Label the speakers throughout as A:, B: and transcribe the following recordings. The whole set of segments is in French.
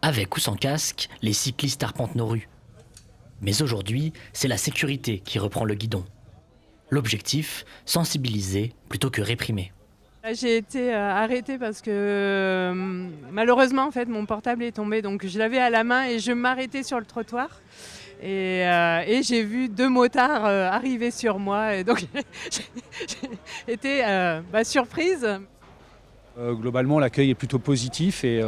A: Avec ou sans casque, les cyclistes arpentent nos rues. Mais aujourd'hui, c'est la sécurité qui reprend le guidon. L'objectif, sensibiliser plutôt que réprimer.
B: J'ai été arrêtée parce que malheureusement en fait mon portable est tombé, donc je l'avais à la main et je m'arrêtais sur le trottoir et j'ai vu 2 motards arriver sur moi et donc j'ai été surprise.
C: Globalement, l'accueil est plutôt positif et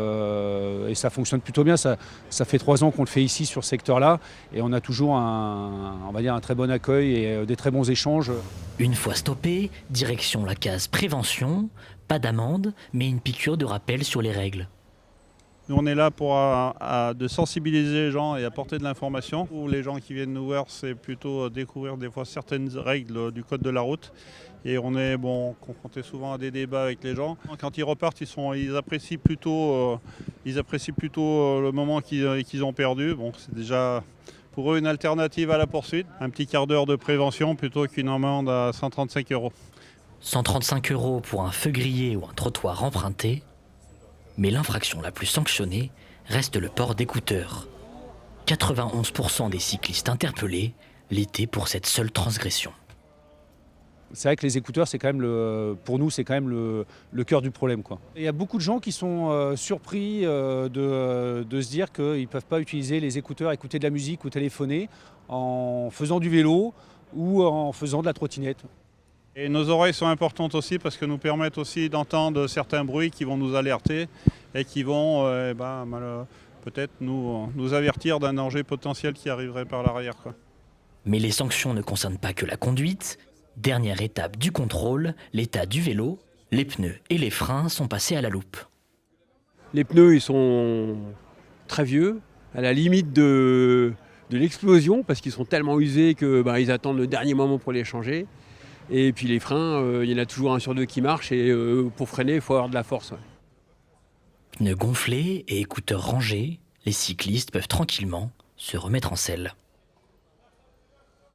C: ça fonctionne plutôt bien. Ça fait 3 ans qu'on le fait ici sur ce secteur-là et on a toujours on va dire un très bon accueil et des très bons échanges.
A: Une fois stoppé, direction la case prévention, pas d'amende, mais une piqûre de rappel sur les règles.
D: Nous, on est là pour de sensibiliser les gens et apporter de l'information. Pour les gens qui viennent nous voir, c'est plutôt découvrir des fois certaines règles du code de la route. Et on est confronté souvent à des débats avec les gens. Quand ils repartent, ils apprécient plutôt le moment qu'ils ont perdu. Bon, c'est déjà pour eux une alternative à la poursuite. Un petit quart d'heure de prévention plutôt qu'une amende à 135 €.
A: 135 € pour un feu grillé ou un trottoir emprunté. Mais l'infraction la plus sanctionnée reste le port d'écouteurs. 91% des cyclistes interpellés l'étaient pour cette seule transgression.
C: C'est vrai que les écouteurs, c'est quand même pour nous, c'est quand même le cœur du problème, quoi. Il y a beaucoup de gens qui sont surpris de se dire qu'ils ne peuvent pas utiliser les écouteurs, écouter de la musique ou téléphoner en faisant du vélo ou en faisant de la trottinette.
D: Et nos oreilles sont importantes aussi parce qu'elles nous permettent aussi d'entendre certains bruits qui vont nous alerter et qui vont peut-être nous avertir d'un danger potentiel qui arriverait par l'arrière, quoi.
A: Mais les sanctions ne concernent pas que la conduite. Dernière étape du contrôle, l'état du vélo, les pneus et les freins sont passés à la loupe.
E: Les pneus, ils sont très vieux, à la limite de l'explosion parce qu'ils sont tellement usés qu'ils attendent le dernier moment pour les changer. Et puis les freins, il y en a toujours 1 sur 2 qui marche et pour freiner, il faut avoir de la force. Ouais.
A: Pneus gonflés et écouteurs rangés, les cyclistes peuvent tranquillement se remettre en selle.